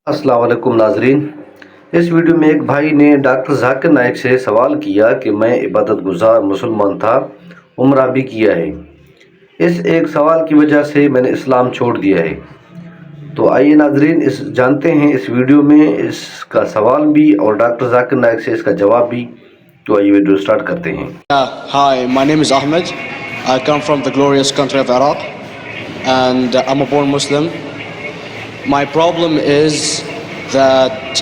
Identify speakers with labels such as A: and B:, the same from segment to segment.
A: अस्सलाम वालेकुम नाजरीन। इस वीडियो में एक भाई ने डॉक्टर जाकिर नाइक से सवाल किया कि मैं इबादत गुजार मुसलमान था, उम्रा भी किया है। इस एक सवाल की वजह से मैंने इस्लाम छोड़ दिया है। तो आइए नाजरीन इस जानते हैं इस वीडियो में इसका सवाल भी और डॉक्टर जाकिर नाइक से इसका जवाब भी। तो आइए वीडियो स्टार्ट करते हैं।
B: Hi, my name is Ahmed. I come from the glorious country of Iraq and I'm a born Muslim. My problem is that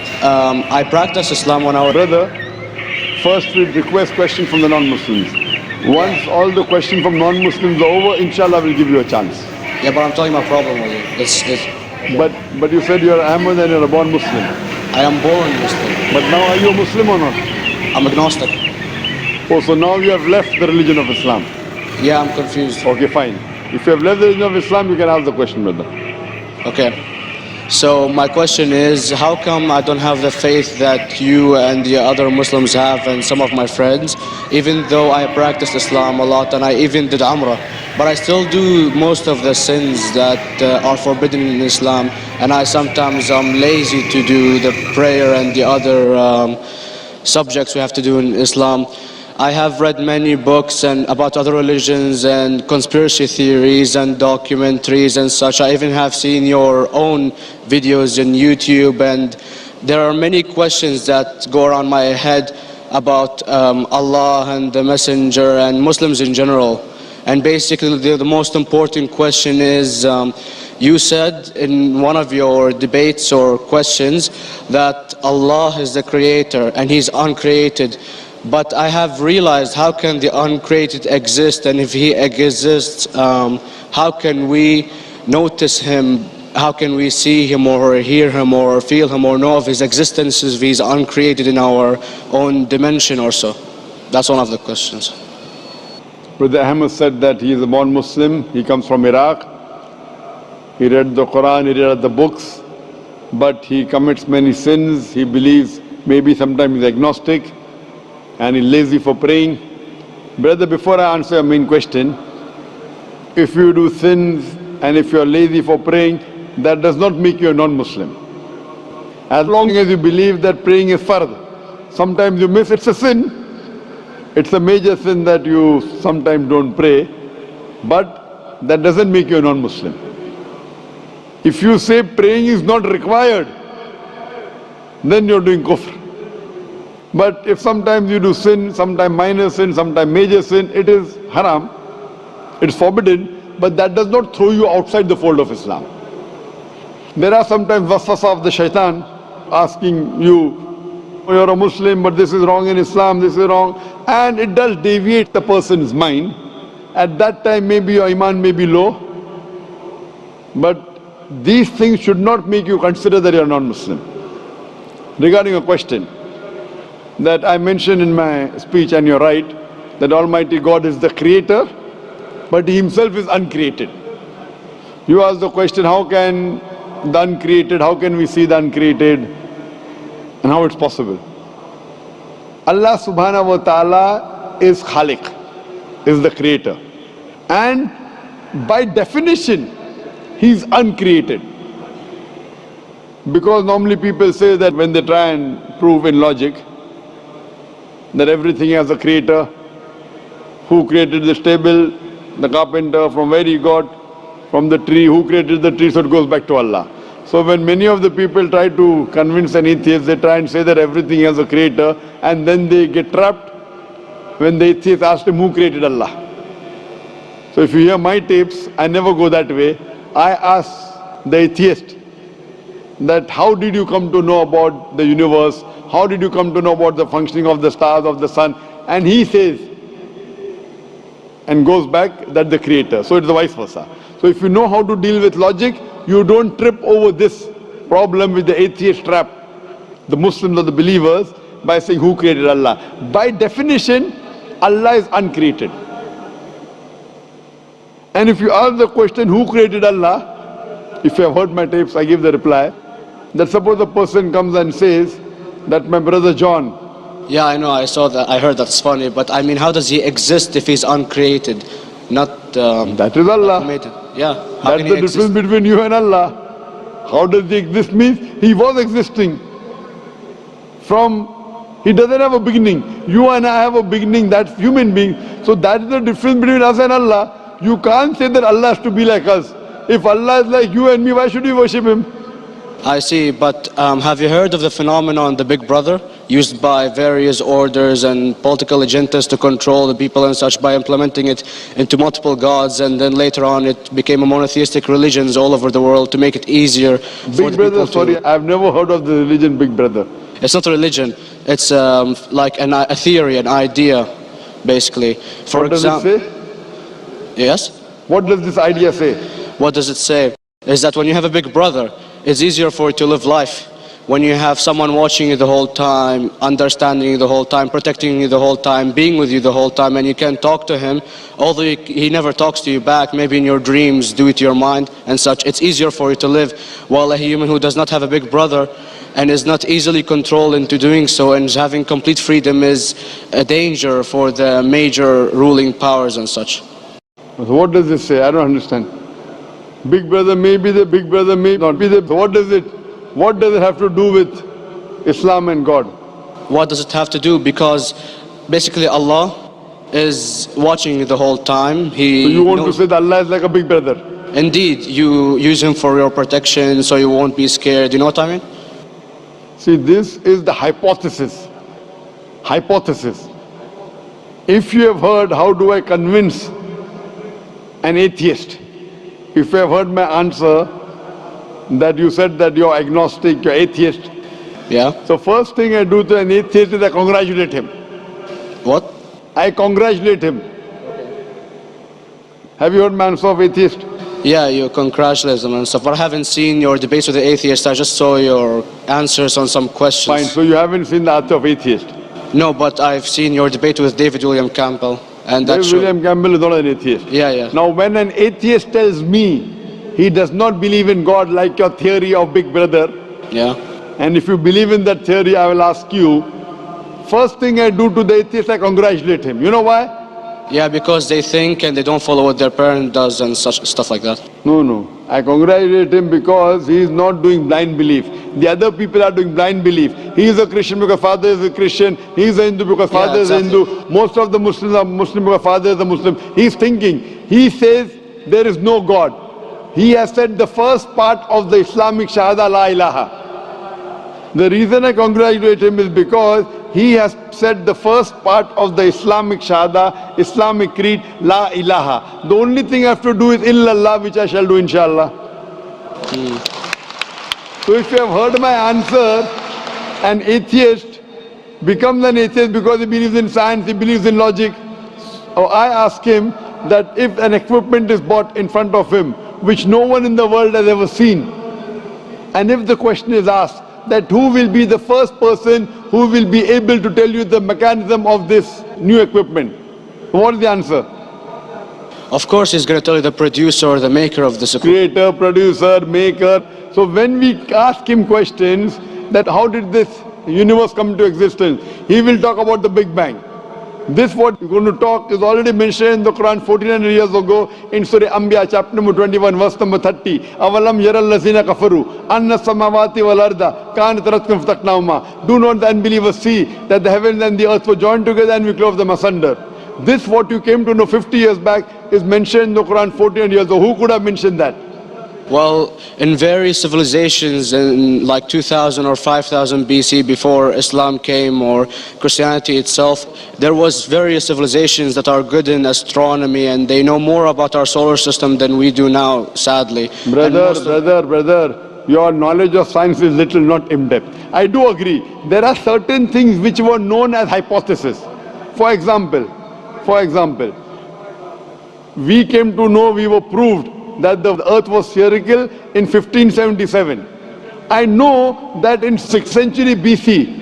B: I practice Islam when I was.
C: Brother, first we request question from the non-Muslims. Once all the question from non-Muslims are over, inshallah we'll give you a chance.
B: Yeah, but I'm telling you my problem with it.
C: But you said you're Ahmed and you're a born Muslim.
B: I am born Muslim.
C: But now are you a Muslim or not?
B: I'm agnostic.
C: Oh, so now you have left the religion of Islam.
B: Yeah, I'm confused.
C: Okay, fine. If you have left the religion of Islam, you can ask the question, brother.
B: Okay. So my question is, how come I don't have the faith that you and the other Muslims have and some of my friends, even though I practice Islam a lot and I even did Umrah, but I still do most of the sins that are forbidden in Islam, and I sometimes am lazy to do the prayer and the other subjects we have to do in Islam. I have read many books and about other religions and conspiracy theories and documentaries and such. I even have seen your own videos in YouTube, and there are many questions that go around my head about Allah and the Messenger and Muslims in general. And basically the most important question is, you said in one of your debates or questions that Allah is the creator and He's uncreated. But I have realized, how can the uncreated exist? And if He exists, how can we notice Him? How can we see Him or hear Him or feel Him or know of His existence if He's uncreated in our own dimension or so? That's one of the questions.
C: Brother Ahmed said that he is a born Muslim. He comes from Iraq. He read the Quran, he read the books, but he commits many sins. He believes maybe sometimes he's agnostic and he's lazy for praying. Brother, before I answer your main question, if you do sins and if you're lazy for praying, that does not make you a non-Muslim. As long as you believe that praying is fard, sometimes you miss, it's a sin. It's a major sin that you sometimes don't pray, but that doesn't make you a non-Muslim. If you say praying is not required, then you're doing kufr. But if sometimes you do sin, sometimes minor sin, sometimes major sin, it is haram, it's forbidden, but that does not throw you outside the fold of Islam. There are sometimes waswasa of the shaitan asking you, you're a Muslim, but this is wrong in Islam, this is wrong, and it does deviate the person's mind. At that time maybe your iman may be low, but these things should not make you consider that you're non-Muslim. Regarding a question that I mentioned in my speech, and you're right, that Almighty God is the creator, but He Himself is uncreated. You ask the question, how can the uncreated, how can we see the uncreated, and how it's possible? Allah subhanahu wa ta'ala is Khaliq, is the creator, and by definition He's uncreated. Because normally people say that when they try and prove in logic that everything has a creator, who created this table, the carpenter, from where he got, from the tree, who created the tree, so it goes back to Allah. So when many of the people try to convince an atheist, they try and say that everything has a creator, and then they get trapped when the atheist asks him who created Allah. So if you hear my tapes, I never go that way. I ask the atheist that how did you come to know about the universe? How did you come to know about the functioning of the stars, of the sun? And he says, and goes back, that the creator. So it's the vice versa. So if you know how to deal with logic, you don't trip over this problem with the atheist trap, the Muslims or the believers, by saying who created Allah. By definition, Allah is uncreated. And if you ask the question, who created Allah? If you have heard my tapes, I give the reply, that suppose a person comes and says that my brother John.
B: Yeah, I know, I saw that, I heard that's funny, but I mean, how does he exist if he's uncreated? Not
C: that is Allah.
B: Created. Yeah.
C: That's the difference between you and Allah. How does he exist means he was existing from, he doesn't have a beginning. You and I have a beginning, that's human being. So that is the difference between us and Allah. You can't say that Allah has to be like us. If Allah is like you and me, why should we worship him?
B: I see, but have you heard of the phenomenon, the Big Brother, used by various orders and political agendas to control the people and such by implementing it into multiple gods, and then later on it became a monotheistic religions all over the world to make it easier for
C: Big
B: the
C: Brother,
B: people
C: sorry,
B: to...
C: I've never heard of the religion Big Brother.
B: It's not a religion, it's like a theory, an idea, basically. For
C: What does it say?
B: Yes?
C: What does this idea say?
B: What does it say? Is that when you have a big brother, it's easier for you to live life. When you have someone watching you the whole time, understanding you the whole time, protecting you the whole time, being with you the whole time, and you can talk to him, although he never talks to you back, maybe in your dreams, do it to your mind and such, it's easier for you to live. While a human who does not have a big brother and is not easily controlled into doing so and is having complete freedom is a danger for the major ruling powers and such.
C: So what does this say? I don't understand. Big Brother may be the Big Brother, may not be the. What does it have to do with Islam and God?
B: What does it have to do? Because basically Allah is watching you the whole time.
C: So you want to say that Allah is like a Big Brother?
B: Indeed, you use him for your protection so you won't be scared. You know what I mean?
C: See, this is the hypothesis. Hypothesis. If you have heard, how do I convince an atheist? If you have heard my answer, that you said that you're agnostic, you're atheist.
B: Yeah.
C: So first thing I do to an atheist is I congratulate him.
B: What?
C: I congratulate him. Have you heard my answer of atheist?
B: Yeah, you congratulate them and stuff. But I haven't seen your debates with the atheist. I just saw your answers on some questions.
C: Fine, so you haven't seen the answer of atheist.
B: No, but I've seen your debate with David William Campbell. And
C: David William Campbell is not an atheist.
B: Yeah, yeah.
C: Now when an atheist tells me he does not believe in God like your theory of Big Brother,
B: Yeah.
C: and if you believe in that theory, I will ask you, first thing I do to the atheist, I congratulate him. You know why?
B: Yeah, because they think and they don't follow what their parent does and such stuff like that.
C: No. I congratulate him because he is not doing blind belief. The other people are doing blind belief. He is a Christian because father is a Christian. He is a Hindu because father is a Hindu. Most of the Muslims are Muslim because father is a Muslim. He is thinking. He says there is no God. He has said the first part of the Islamic Shahada, La ilaha. The reason I congratulate him is because he has said the first part of the Islamic Shahada, Islamic Creed, La ilaha. The only thing I have to do is illallah, which I shall do inshallah. So if you have heard my answer, an atheist becomes an atheist because he believes in science, he believes in logic. So I ask him that if an equipment is bought in front of him, which no one in the world has ever seen, and if the question is asked, that who will be the first person who will be able to tell you the mechanism of this new equipment? What is the answer?
B: Of course he's going to tell you the producer or the maker of this equipment.
C: Creator, producer, maker. So when we ask him questions that how did this universe come into existence, he will talk about the Big Bang. This what we're going to talk is already mentioned in the Quran 1400 years ago in Surah Anbiya chapter number 21 verse number 30. Avalam yaral lazina kafaru anna samawati wal arda kanat ratkum fataknahuma. Do not the unbelievers see that the heavens and the earth were joined together and we clove them asunder. This what you came to know 50 years back is mentioned in the Quran 1400 years ago. Who could have mentioned that?
B: Well, in various civilizations in like 2000 or 5000 BC before Islam came or Christianity itself, there was various civilizations that are good in astronomy and they know more about our solar system than we do now, sadly.
C: Brother, your knowledge of science is little, not in-depth. I do agree. There are certain things which were known as hypotheses. For example, we came to know, we were proved that the earth was spherical in 1577. I know that in 6th century BC,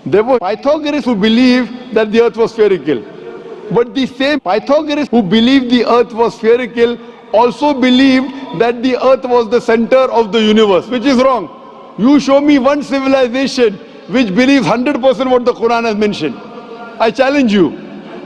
C: there were Pythagoreans who believed that the earth was spherical. But the same Pythagoreans who believed the earth was spherical also believed that the earth was the center of the universe, which is wrong. You show me one civilization which believes 100% what the Quran has mentioned. I challenge you.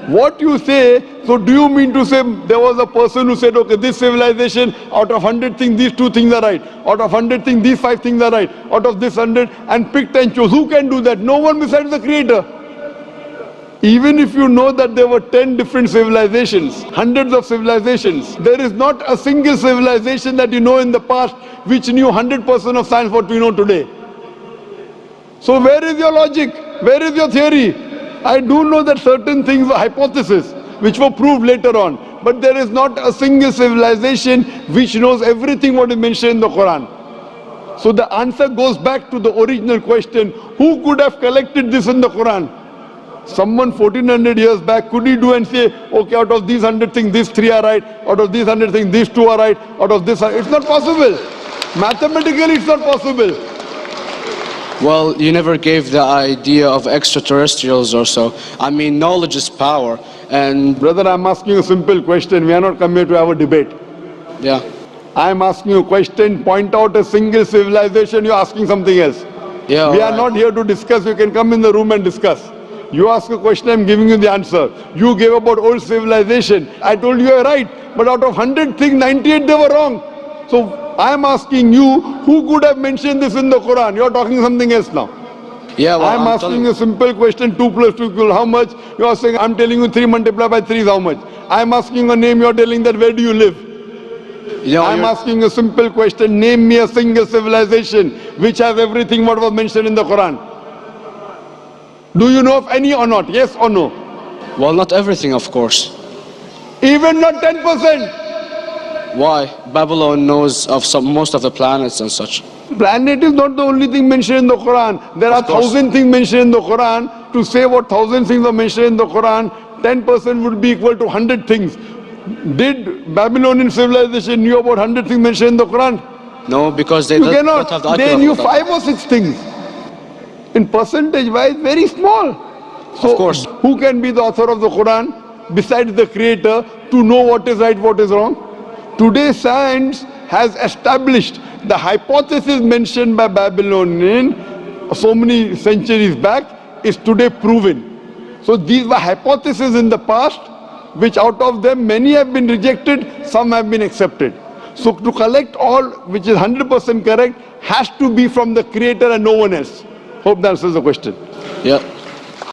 C: What you say, so do you mean to say there was a person who said, okay, this civilization, out of 100 things, these 2 things are right. Out of 100 things, these 5 things are right. Out of this 100, and picked and chose. Who can do that? No one besides the Creator. Even if you know that there were 10 different civilizations, hundreds of civilizations, there is not a single civilization that you know in the past which knew 100% of science what we know today. So where is your logic? Where is your theory? I do know that certain things were hypotheses which were proved later on, but there is not a single civilization which knows everything what is mentioned in the Quran. So the answer goes back to the original question, who could have collected this in the Quran? Someone 1400 years back, could he do and say, okay, out of these 100 things, these 3 are right, out of these 100 things, these 2 are right, out of this, it's not possible. Mathematically, it's not possible.
B: Well, you never gave the idea of extraterrestrials or so. I mean, knowledge is power, and...
C: Brother, I'm asking you a simple question. We are not come here to have a debate.
B: Yeah.
C: I'm asking you a question, point out a single civilization, you're asking something else.
B: Yeah.
C: We are not here to discuss, you can come in the room and discuss. You ask a question, I'm giving you the answer. You gave about old civilization. I told you you're right, but out of 100 things, 98 they were wrong. So I'm asking you, who could have mentioned this in the Quran? You're talking something else now.
B: Yeah, well,
C: I'm asking a simple question, 2 plus 2 equal how much? You are saying, I'm telling you 3 multiplied by 3 is how much? I'm asking a name, you're telling that where do you live? I'm asking a simple question, name me a single civilization which has everything what was mentioned in the Quran. Do you know of any or not? Yes or no?
B: Well, not everything, of course.
C: Even not 10%.
B: Why? Babylon knows of most of the planets and such.
C: Planet is not the only thing mentioned in the Quran. There are 1,000 things mentioned in the Quran. To say what 1,000 things are mentioned in the Quran, 10% would be equal to 100 things. Did Babylonian civilization knew about 100 things mentioned in the Quran?
B: No, because they don't have the
C: They knew 5 or 6 things. In percentage wise, very small. So,
B: of course.
C: Who can be the author of the Quran besides the Creator to know what is right, what is wrong? Today science has established the hypothesis mentioned by Babylonian so many centuries back is today proven. So these were hypotheses in the past, which out of them many have been rejected, some have been accepted. So to collect all which is 100% correct has to be from the Creator and no one else. Hope that answers the question.
B: Yeah.